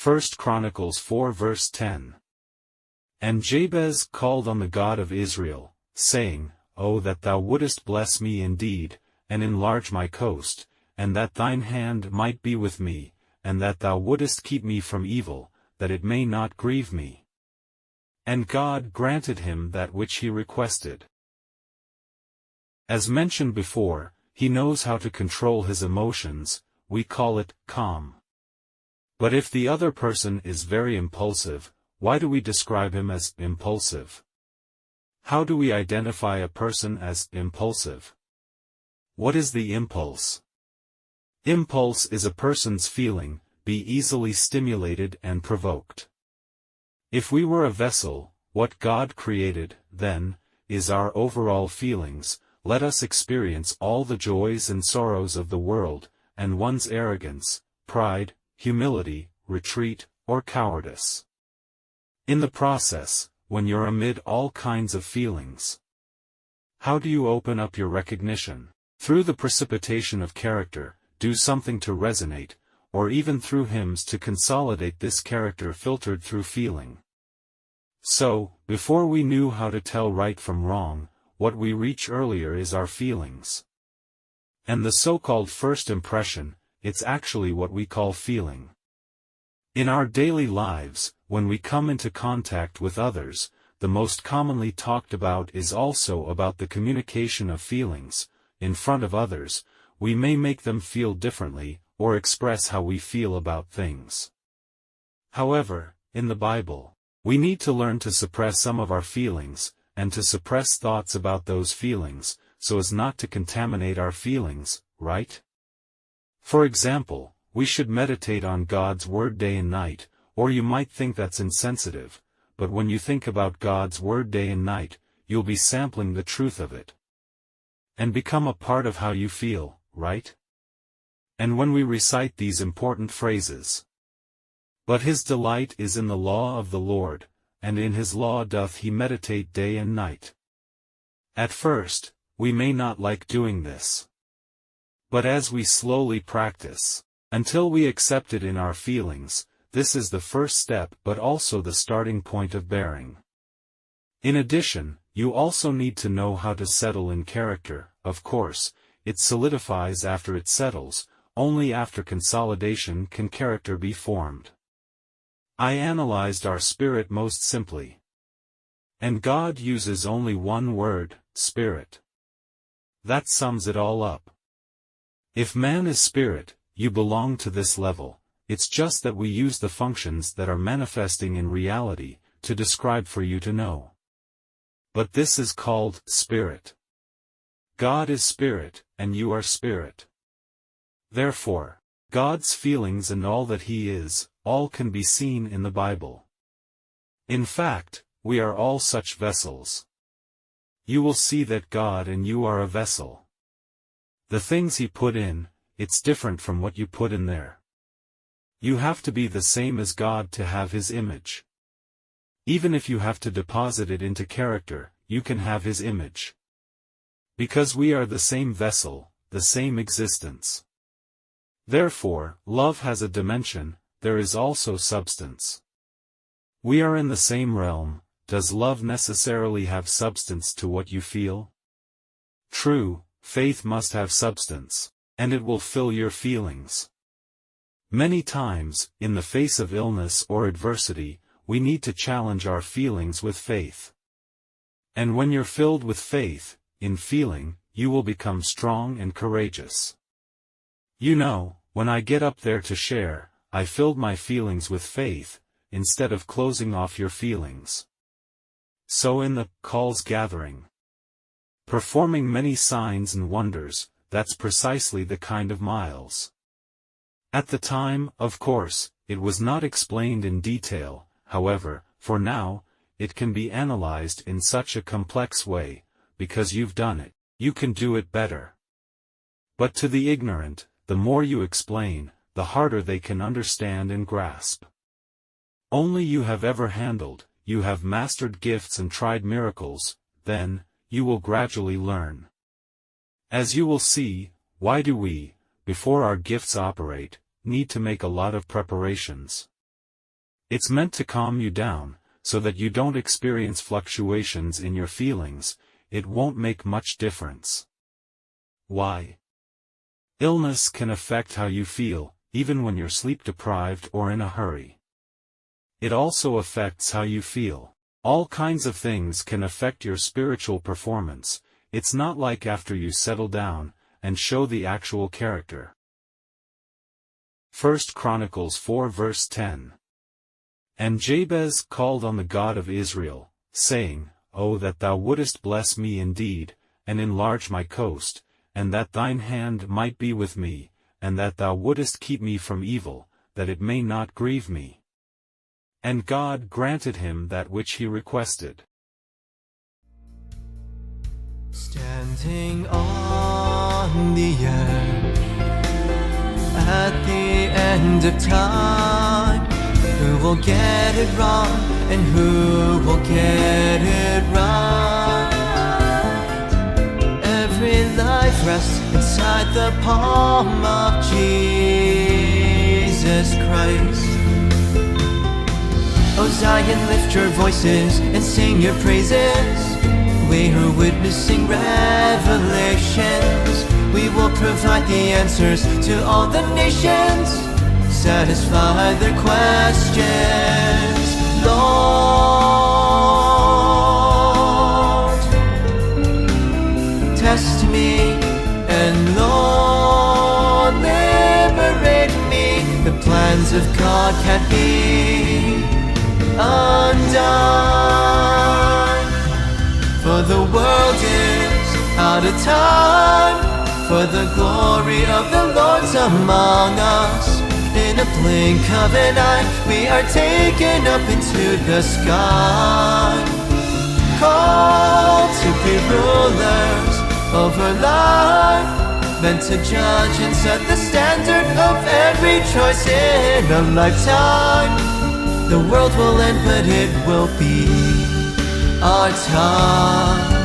1 Chronicles 4 verse 10. And Jabez called on the God of Israel, saying, O that thou wouldest bless me indeed, and enlarge my coast, and that thine hand might be with me, and that thou wouldest keep me from evil, that it may not grieve me. And God granted him that which he requested. As mentioned before, he knows how to control his emotions, we call it calm. But if the other person is very impulsive, why do we describe him as impulsive? How do we identify a person as impulsive? What is the impulse? Impulse is a person's feeling, be easily stimulated and provoked. If we were a vessel, what God created, then, is our overall feelings. Let us experience all the joys and sorrows of the world, and one's arrogance, pride, humility, retreat, or cowardice. In the process, when you're amid all kinds of feelings, how do you open up your recognition? Through the precipitation of character, do something to resonate, or even through hymns to consolidate this character filtered through feeling. So, before we knew how to tell right from wrong, what we reach earlier is our feelings. And the so-called first impression, it's actually what we call feeling. In our daily lives, when we come into contact with others, the most commonly talked about is also about the communication of feelings. In front of others, we may make them feel differently, or express how we feel about things. However, in the Bible, we need to learn to suppress some of our feelings, and to suppress thoughts about those feelings, so as not to contaminate our feelings, right? For example, we should meditate on God's Word day and night, or you might think that's insensitive, but when you think about God's Word day and night, you'll be sampling the truth of it. And become a part of how you feel, right? And when we recite these important phrases, but his delight is in the law of the Lord, and in his law doth he meditate day and night. At first, we may not like doing this. But as we slowly practice, until we accept it in our feelings, this is the first step but also the starting point of bearing. In addition, you also need to know how to settle in character. Of course, it solidifies after it settles, only after consolidation can character be formed. I analyzed our spirit most simply. And God uses only one word, spirit. That sums it all up. If man is spirit, you belong to this level. It's just that we use the functions that are manifesting in reality, to describe for you to know. But this is called spirit. God is spirit, and you are spirit. Therefore, God's feelings and all that he is, all can be seen in the Bible. In fact, we are all such vessels. You will see that God and you are a vessel. The things he put in, it's different from what you put in there. You have to be the same as God to have his image. Even if you have to deposit it into character, you can have his image. Because we are the same vessel, the same existence. Therefore, love has a dimension, there is also substance. We are in the same realm. Does love necessarily have substance to what you feel? True, faith must have substance, and it will fill your feelings. Many times, in the face of illness or adversity, we need to challenge our feelings with faith. And when you're filled with faith, in feeling, you will become strong and courageous. You know, when I get up there to share, I filled my feelings with faith, instead of closing off your feelings. So in the calls gathering, performing many signs and wonders, that's precisely the kind of miles. At the time, of course, it was not explained in detail, however, for now, it can be analyzed in such a complex way, because you've done it, you can do it better. But to the ignorant, the more you explain, the harder they can understand and grasp. Only you have ever handled, you have mastered gifts and tried miracles, then, you will gradually learn. As you will see, why do we, before our gifts operate, need to make a lot of preparations? It's meant to calm you down, so that you don't experience fluctuations in your feelings. It won't make much difference. Why? Illness can affect how you feel, even when you're sleep-deprived or in a hurry. It also affects how you feel. All kinds of things can affect your spiritual performance. It's not like after you settle down and show the actual character. 1 Chronicles 4 verse 10. And Jabez called on the God of Israel, saying, O that thou wouldest bless me indeed, and enlarge my coast, and that thine hand might be with me, and that thou wouldest keep me from evil, that it may not grieve me. And God granted him that which he requested. Standing on the earth at the end of time, who will get it wrong and who will get it right? Every life rests inside the palm of Jesus Christ. O Zion, lift your voices and sing your praises. We are witnessing revelations. We will provide the answers to all the nations, satisfy their questions. Lord, test me, and Lord, liberate me. The plans of God can't be undone, for the world is out of time, for the glory of the Lord's among us. In a blink of an eye, we are taken up into the sky, called to be rulers over life, meant to judge and set the standard of every choice in a lifetime. The world will end, but it will be our time.